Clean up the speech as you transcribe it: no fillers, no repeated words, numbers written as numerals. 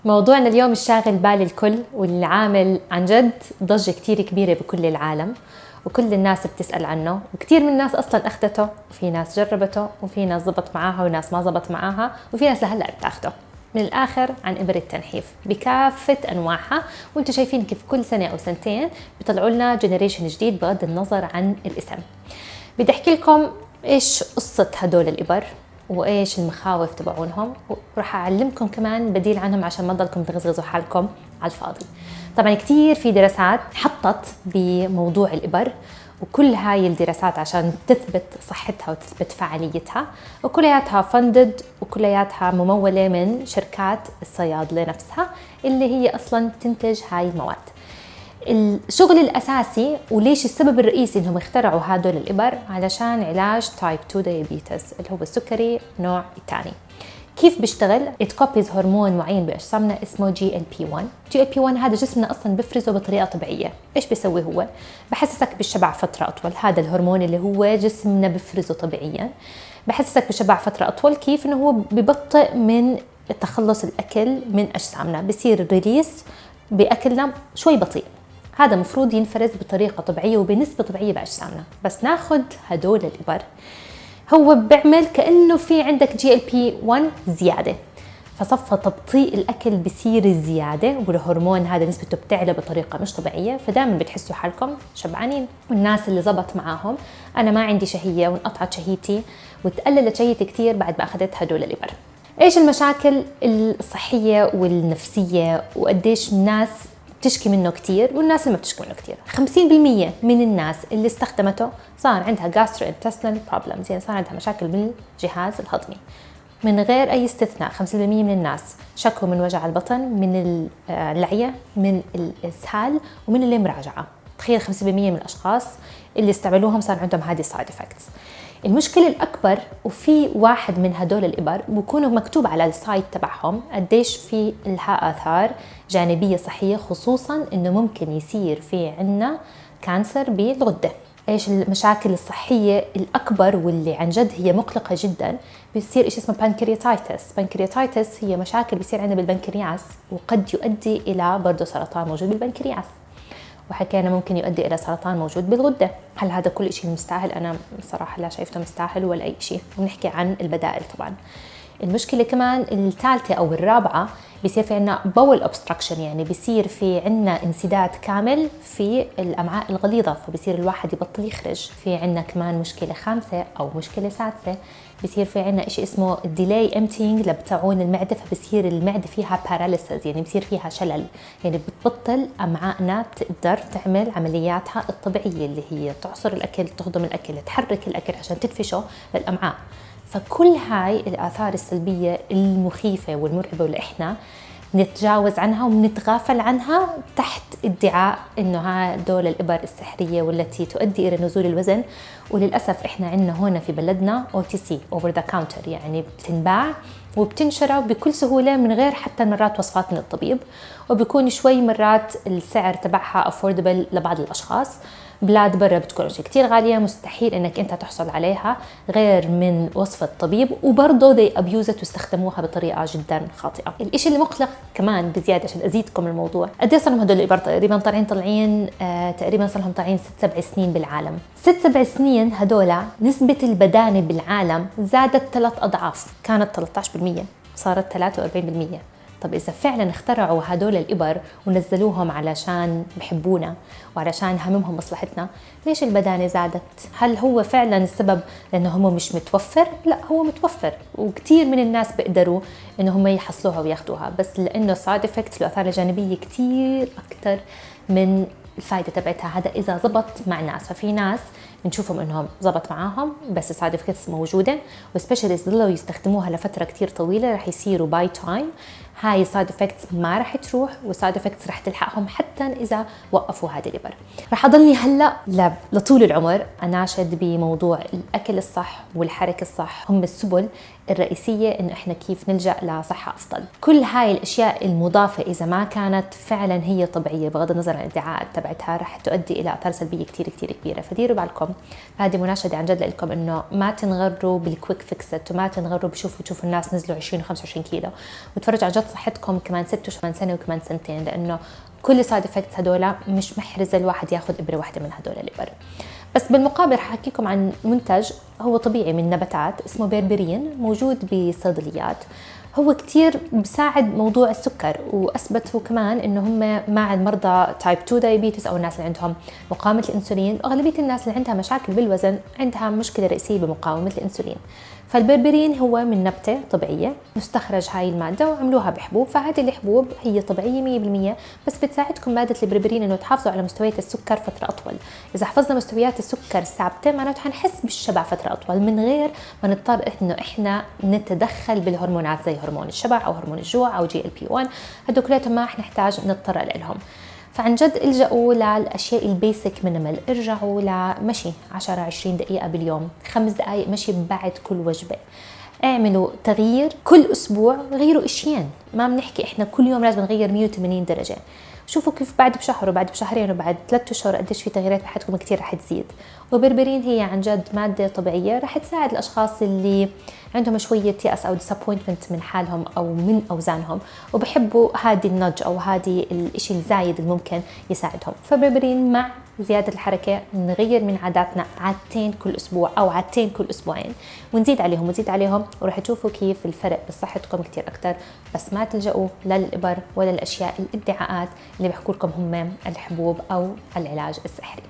موضوعنا اليوم الشاغل بال الكل واللي عامل عن جد ضجة كتير كبيرة بكل العالم، وكل الناس بتسأل عنه، وكتير من الناس أصلا أخذته، وفي ناس جربته، وفي ناس زبط معاها وناس ما زبط معاها، وفي ناس لهلأ بتاخده. من الآخر عن إبر التنحيف بكافة أنواعها، وانتم شايفين كيف كل سنة أو سنتين بيطلعوا لنا جنريشن جديد بغض النظر عن الاسم. بدي أحكي لكم إيش قصة هدول الإبر وايش المخاوف تبعونهم، وراح اعلمكم كمان بديل عنهم عشان ما تضلكم تغزغزوا حالكم على الفاضي. طبعا كثير في دراسات حطت بموضوع الابر، وكل هاي الدراسات عشان تثبت صحتها وتثبت فعاليتها، وكلياتها فندد وكلياتها ممولة من شركات الصيادلة نفسها اللي هي اصلا تنتج هاي المواد. الشغل الأساسي وليش السبب الرئيسي إنهم اخترعوا هدول الإبر علشان علاج تايب 2 دايابيتس اللي هو السكري نوع الثاني. كيف بيشتغل؟ يتكوبيز هرمون معين بأجسامنا اسمه GLP-1. GLP-1 هذا جسمنا أصلا بفرزه بطريقة طبيعية. إيش بيسوي هو؟ بحسسك بالشبع فترة أطول. هذا الهرمون اللي هو جسمنا بفرزه طبيعيا بحسسك بالشبع فترة أطول. كيف؟ إنه هو ببطئ من تخلص الأكل من أجسامنا، بصير ريليس بأكلنا شوي بطيء. هذا مفروض ينفرز بطريقة طبيعية وبنسبة طبيعية بأجسامنا، بس ناخد هدول الإبر هو بيعمل كأنه في عندك GLP-1 زيادة، فصفى تبطيء الأكل بصير زيادة، والهرمون هذا نسبته بتعلى بطريقة مش طبيعية، فدائما بتحسوا حالكم شبعانين. والناس اللي زبط معاهم أنا ما عندي شهية وانقطعت شهيتي وتقللت شهيتي كتير بعد ما أخذت هدول الإبر. إيش المشاكل الصحية والنفسية وقديش الناس بتشكي منه كتير والناس اللي ما بتشكي منه كتير؟ 50% من الناس اللي استخدمته صار عندها gastrointestinal problems، يعني صار عندها مشاكل بالجهاز الهضمي من غير أي استثناء. 50% من الناس شكوا من وجع البطن، من العية، من الإسهال، ومن المراجعة. تخيل 50% من الأشخاص اللي استعملوهم صار عندهم هذه السايد افكتس. المشكلة الأكبر، وفي واحد من هدول الإبر بكونوا مكتوب على السايت تبعهم قديش في لها آثار جانبية صحية، خصوصاً إنه ممكن يصير في عنا كانسر بالغدة. إيش المشاكل الصحية الأكبر واللي عن جد هي مقلقة جداً؟ بيصير إيش اسمه بانكرياتايتس. بانكرياتايتس هي مشاكل بيصير عندنا بالبنكرياس، وقد يؤدي إلى برضه سرطان موجود بالبنكرياس، وحكينا ممكن يؤدي إلى سرطان موجود بالغدة. هل هذا كل شيء مستاهل؟ أنا بصراحة لا شايفته مستاهل ولا أي شيء. ونحكي عن البدائل طبعا. المشكلة كمان الثالثة أو الرابعة بيصير في عنا bowel obstruction، يعني بيصير في عنا انسداد كامل في الأمعاء الغليظة، فبيصير الواحد يبطل يخرج. في عنا كمان مشكلة خامسة أو مشكلة سادسة، بيصير في عنا إشي اسمه delay emptying لبتاعون المعدة، فبصير المعدة فيها paralysis، يعني بيصير فيها شلل، يعني بتبطل أمعائنا تقدر تعمل عملياتها الطبيعية اللي هي تعصر الأكل، تهضم الأكل، تحرك الأكل عشان تدفشه للأمعاء. فكل هاي الآثار السلبية المخيفة والمرعبة واللي إحنا نتجاوز عنها وبنتغافل عنها تحت ادعاء إنه هدول الإبر السحرية والتي تؤدي إلى نزول الوزن. وللأسف إحنا عندنا هنا في بلدنا OTC over the counter، يعني بتنباع وبتنشرى بكل سهولة من غير حتى مرات وصفات من الطبيب، وبيكون شوي مرات السعر تبعها affordable لبعض الأشخاص. بلاد برا بتكون شيء كتير غالية، مستحيل انك انت تحصل عليها غير من وصفة طبيب، وبرضه they abuse it واستخدموها بطريقة جدا خاطئة. الاشي اللي مقلق كمان بزيادة عشان ازيدكم الموضوع، قد ايه صار لهم هدول الابر؟ تقريبا طالعين تقريبا صار لهم طالعين 6-7 سنين بالعالم. 6-7 سنين هدول نسبة البدانة بالعالم زادت 3 أضعاف، كانت 13% صارت 43%. طب إذا فعلا اخترعوا هدول الإبر ونزلوهم علشان بحبونا وعلشان هممهم مصلحتنا، ليش البدانة زادت؟ هل هو فعلا السبب لأنه هم مش متوفر؟ لا، هو متوفر وكتير من الناس بيقدروا إنه هم يحصلوها وياخدوها، بس لأنه سايد افكتس الآثار الجانبية كتير أكتر من الفائدة تبعتها. هذا إذا زبط مع ناس، ففي ناس بنشوفهم انهم زبط معاهم بس السايد افكتس موجوده، وسبيشالي ضلوا يستخدموها لفتره كتير طويله رح يصيروا باي تايم. هاي السايد افكتس ما رح تروح، والسايد افكتس رح تلحقهم حتى اذا وقفوا هذه الابر. رح اضلني هلا لطول العمر اناشد بموضوع الاكل الصح والحركه الصح، هم السبل الرئيسية إنه إحنا كيف نلجأ لصحة أفضل. كل هاي الأشياء المضافة إذا ما كانت فعلا هي طبيعية بغض النظر عن الادعاءات تبعتها رح تؤدي إلى آثار سلبية كتير كتير كبيرة. فديروا بالكم، هذه مناشدة عن جد لكم إنه ما تنغروا بالكويك فيكست وما تنغروا بشوفوا الناس نزلوا 20 و25 كيلو، وتفرجوا عن جد صحتكم كمان 6 وكمان سنة وكمان سنتين، لأنه كل سايد افكتس هدول مش محرزة الواحد ياخذ إبرة واحدة من هدول الإبر. بس بالمقابل حكيكم عن منتج هو طبيعي من نباتات اسمه بيربرين، موجود بالصيدليات. هو كتير بساعد موضوع السكر، واثبتوا كمان انه هم مع المرضى تايب 2 دايابيتس او الناس اللي عندهم مقاومه الانسولين. اغلبيه الناس اللي عندها مشاكل بالوزن عندها مشكله رئيسيه بمقاومه الانسولين. فالبربرين هو من نبته طبيعيه مستخرج هاي الماده وعملوها بحبوب، فهذه الحبوب هي طبيعيه 100%، بس بتساعدكم ماده البربرين انه تحافظوا على مستويات السكر فتره اطول. اذا حفظنا مستويات السكر ثابته معناته حنحس بالشبع فتره اطول من غير ما نضطر انه احنا نتدخل بالهرمونات زي هرمون الشبع او هرمون الجوع او GLP-1. هدول كلهم ما رح نحتاج نضطر لهم. فعن جد الجأوا للأشياء البيسك مينيمال، ارجعوا لمشي 10-20 دقيقة باليوم، 5 دقائق مشي بعد كل وجبة. اعملوا تغيير كل أسبوع، غيروا إشيين، ما بنحكي إحنا كل يوم لازم نغير 180 درجة. شوفوا كيف بعد بشهر وبعد بشهرين وبعد 3 أشهر قديش في تغييرات بحياتكم كتير رح تزيد. وبربرين هي عن جد مادة طبيعية رح تساعد الأشخاص اللي عندهم شوية يأس أو disappointment من حالهم أو من أوزانهم وبحبوا هذه النج أو هذه الإشي الزايد اللي ممكن يساعدهم. فبربرين مع زيادة الحركة نغير من عاداتنا عادتين كل أسبوع أو عادتين كل أسبوعين، ونزيد عليهم ورح تشوفوا كيف الفرق بصحتكم كتير أكتر. بس ما تلجأوا لا للإبر ولا الأشياء الادعاءات اللي بيحكوا لكم هم الحبوب أو العلاج السحري.